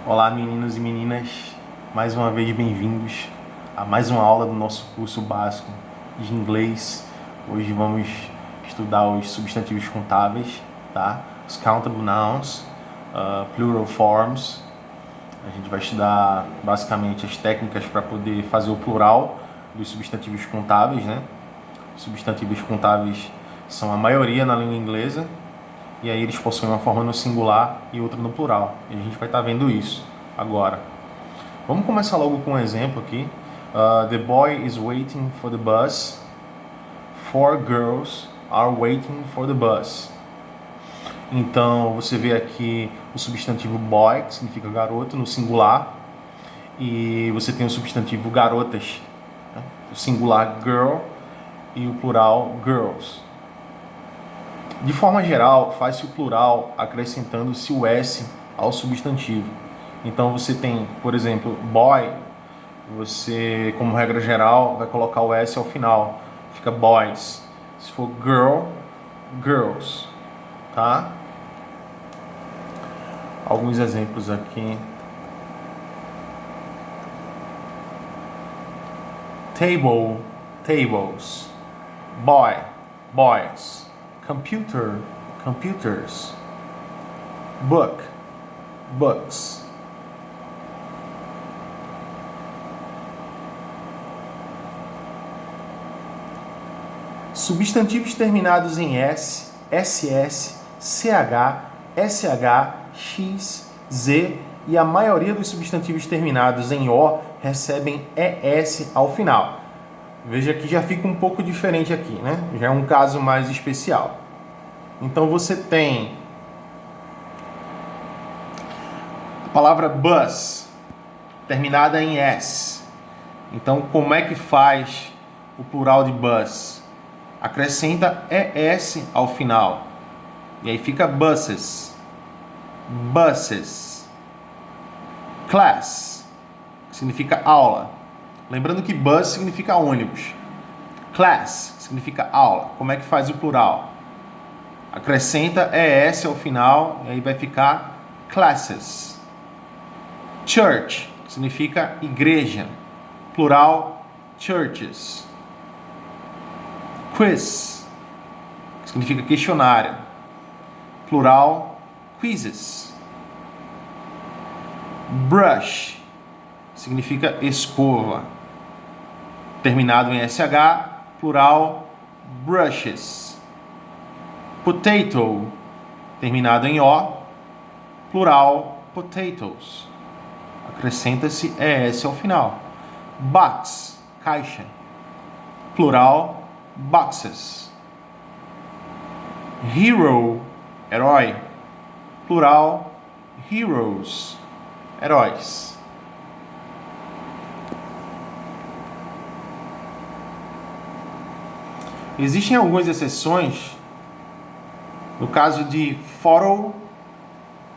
Olá, meninos e meninas, mais uma vez bem-vindos a mais uma aula do nosso curso básico de inglês. Hoje vamos estudar os substantivos contáveis, tá? Os countable nouns, plural forms. A gente vai estudar basicamente as técnicas para poder fazer o plural dos substantivos contáveis, né? Os substantivos contáveis são a maioria na língua inglesa, e aí eles possuem uma forma no singular e outra no plural. E a gente vai estar vendo isso agora. Vamos começar logo com um exemplo aqui. The boy is waiting for the bus. 4 girls are waiting for the bus. Então você vê aqui o substantivo boy, que significa garoto, no singular. E você tem o substantivo garotas, né? O singular girl e o plural girls. De forma geral, faz-se o plural acrescentando-se o S ao substantivo. Então você tem, por exemplo, boy, você, como regra geral, vai colocar o S ao final. Fica boys. Se for girl, girls. Tá? Alguns exemplos aqui. Table, tables. Boy, boys. Computer, computers. Book, books. Substantivos terminados em S, SS, CH, SH, X, Z e a maioria dos substantivos terminados em O recebem ES ao final. Veja que já fica um pouco diferente aqui, né? Já é um caso mais especial. Então você tem a palavra bus, terminada em S. Então como é que faz o plural de bus? Acrescenta ES ao final. E aí fica buses. Buses. Class, que significa aula. Lembrando que bus significa ônibus. Class significa aula. Como é que faz o plural? Acrescenta ES ao final e aí vai ficar classes. Church significa igreja. Plural, churches. Quiz significa questionário. Plural, quizzes. Brush significa escova. Terminado em SH, plural, brushes. Potato, terminado em O, plural, potatoes. Acrescenta-se ES ao final. Box, caixa. Plural, boxes. Hero, herói. Plural, heroes, heróis. Existem algumas exceções. No caso de photo,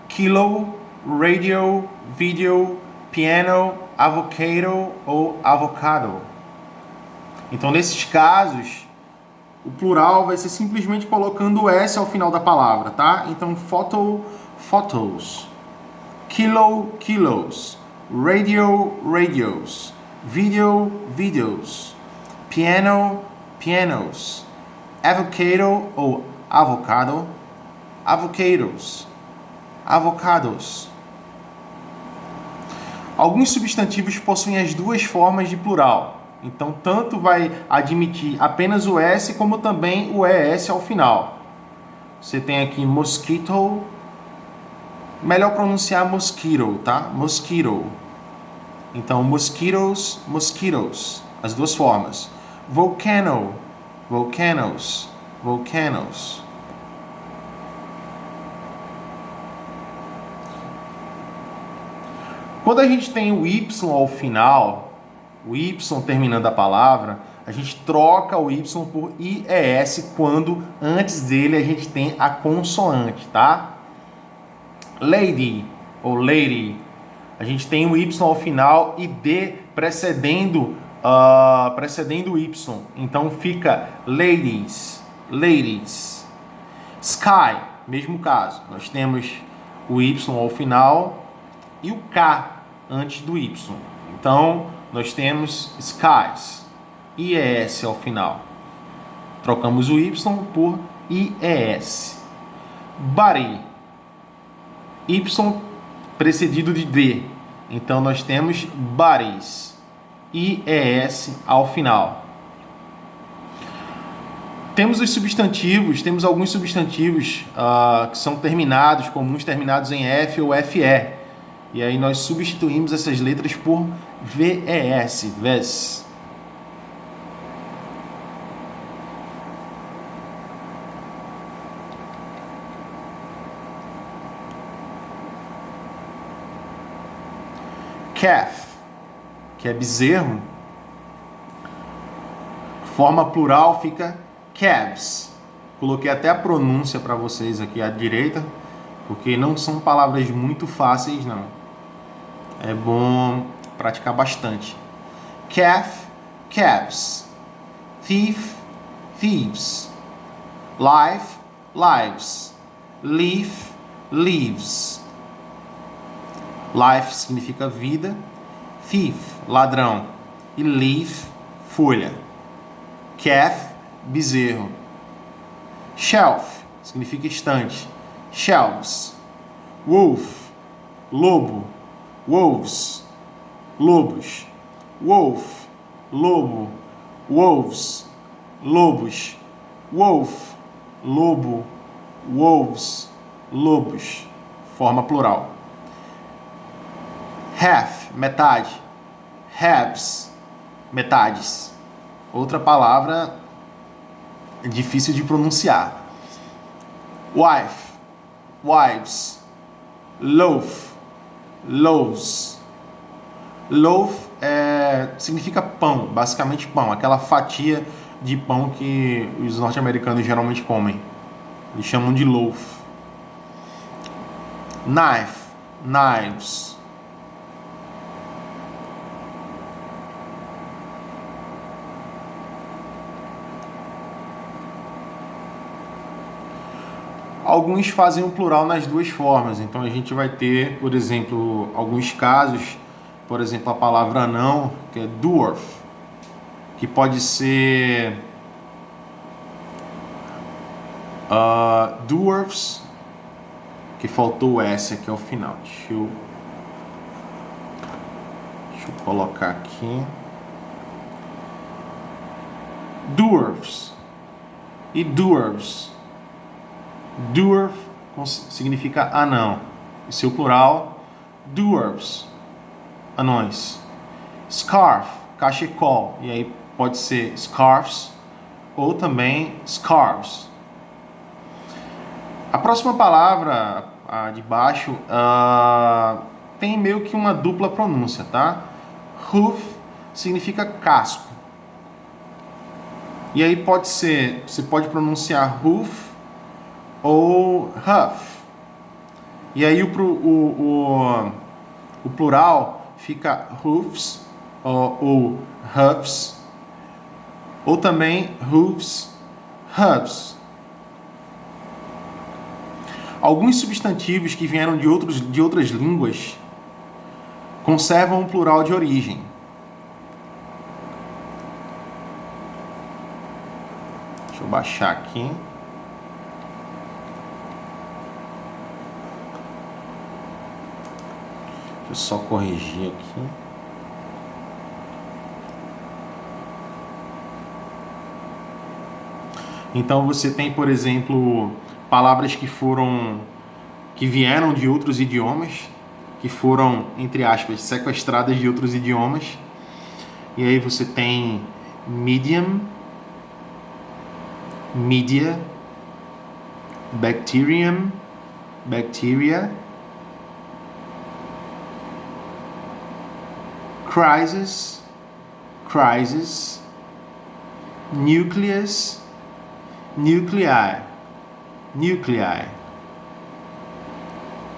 kilo, radio, video, piano, avocado ou avocado. Então, nesses casos, o plural vai ser simplesmente colocando o S ao final da palavra, tá? Então, photo, photos. Kilo, kilos. Radio, radios. Video, videos. Piano, pianos. Avocado ou avocado. Avocados. Avocados. Alguns substantivos possuem as duas formas de plural. Então, tanto vai admitir apenas o S, como também o ES ao final. Você tem aqui mosquito. Melhor pronunciar mosquito, tá? Mosquito. Então, mosquitoes, mosquitoes. As duas formas. Volcano, volcanoes, volcanoes. Quando a gente tem o Y ao final, o Y terminando a palavra, a gente troca o Y por IES quando antes dele a gente tem a consoante, tá? Lady ou lady, a gente tem o Y ao final e D precedendo o Y. Então fica ladies, ladies. Sky, mesmo caso. Nós temos o Y ao final e o K antes do Y. Então, nós temos skies, IES ao final. Trocamos o Y por IES. Body, Y precedido de D. Então, nós temos bodies, IES ao final. Temos os substantivos, temos alguns substantivos que são terminados, comuns terminados em F ou FE. E aí nós substituímos essas letras por VES, VES. Calf, que é bezerro, forma plural fica calves. Coloquei até a pronúncia para vocês aqui à direita, porque não são palavras muito fáceis, não. É bom praticar bastante. Calf, calves. Thief, thieves. Life, lives. Leaf, leaves. Life significa vida. Thief, ladrão. E leaf, folha. Calf, bezerro. Shelf significa estante. Shelves. Wolf, lobo. Wolves, lobos. Wolf, lobo. Wolves, lobos. Wolf, lobo. Wolves, lobos. Forma plural. Half, metade. Halves, metades. Outra palavra difícil de pronunciar. Wife, wives. Loaf, loaves. Loaf significa pão, basicamente pão, aquela fatia de pão que os norte-americanos geralmente comem. Eles chamam de loaf. Knife, knives. Alguns fazem o plural nas duas formas, então a gente vai ter, por exemplo, alguns casos, por exemplo, a palavra anão, que é dwarf, que pode ser dwarfs, que faltou o S aqui ao final. Deixa eu colocar aqui. Dwarfs e dwarves. Dwarf significa anão. E seu plural, dwarves, anões. Scarf, cachecol. E aí pode ser scarves ou também scarves. A próxima palavra, a de baixo, tem meio que uma dupla pronúncia, tá? Hoof significa casco. E aí pode ser, você pode pronunciar hoof ou huff. E aí o plural fica hoofs ou huffs, ou também hoofs, huffs. Alguns substantivos que vieram de outras línguas conservam o plural de origem. Deixa eu baixar aqui. Deixa eu só corrigir aqui. Então você tem, por exemplo, palavras que vieram de outros idiomas, que foram, entre aspas, sequestradas de outros idiomas. E aí você tem medium, media, bacterium, bacteria, crisis, crisis, nucleus, nuclei, nuclei.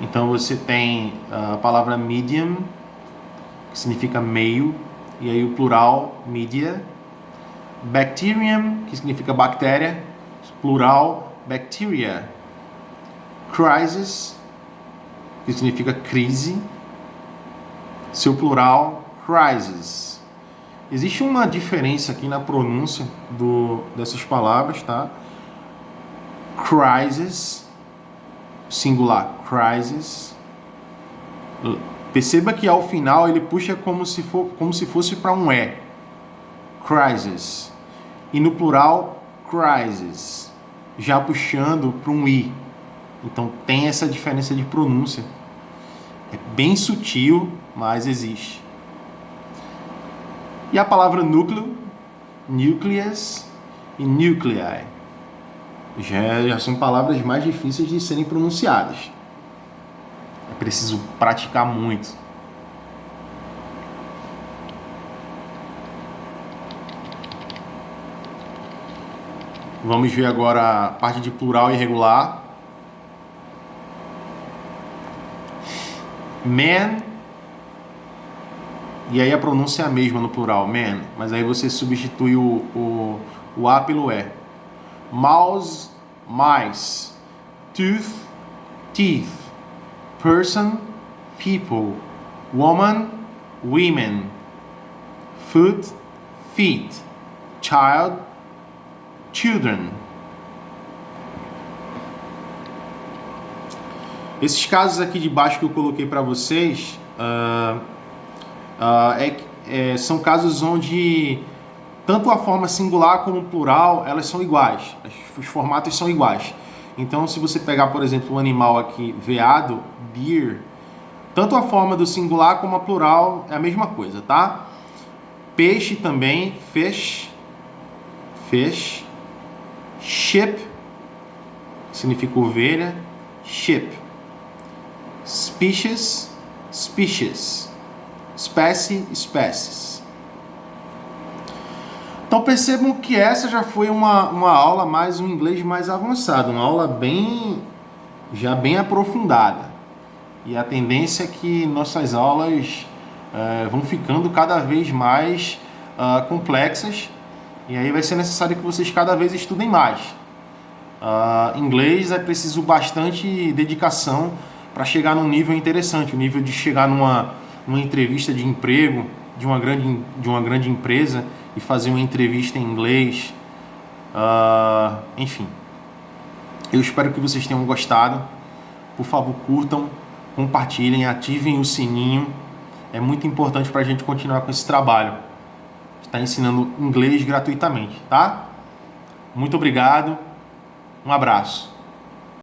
Então você tem a palavra medium, que significa meio, e aí o plural media. Bacterium, que significa bactéria, plural bacteria. Crisis, que significa crise, Seu plural, crises. Existe uma diferença aqui na pronúncia dessas palavras, tá? Crisis, singular, crisis. Perceba que ao final ele puxa como se fosse para um E. Crisis. E no plural, crises. Já puxando para um I. Então tem essa diferença de pronúncia. É bem sutil, mas existe. E a palavra núcleo, nucleus e nuclei. Já são palavras mais difíceis de serem pronunciadas. É preciso praticar muito. Vamos ver agora a parte de plural irregular. Man. E aí a pronúncia é a mesma no plural, man. Mas aí você substitui o A pelo E. Mouse, mice. Tooth, teeth. Person, people. Woman, women. Foot, feet. Child, children. Esses casos aqui de baixo que eu coloquei para vocês são casos onde tanto a forma singular como o plural elas são iguais, os formatos são iguais. Então, se você pegar, por exemplo, o animal aqui, veado, deer, tanto a forma do singular como a plural é a mesma coisa, tá? Peixe também, fish, fish. Ship, significa ovelha, ship. Species, species. Espécie, espécies. Então percebam que essa já foi uma aula mais um inglês mais avançado, uma aula bem aprofundada. E a tendência é que nossas aulas vão ficando cada vez mais complexas. E aí vai ser necessário que vocês cada vez estudem mais. Inglês é preciso bastante dedicação para chegar num nível interessante, o nível de chegar numa entrevista de emprego de uma grande empresa e fazer uma entrevista em inglês. Enfim, eu espero que vocês tenham gostado. Por favor, curtam, compartilhem, ativem o sininho. É muito importante para a gente continuar com esse trabalho. Está ensinando inglês gratuitamente, tá? Muito obrigado. Um abraço.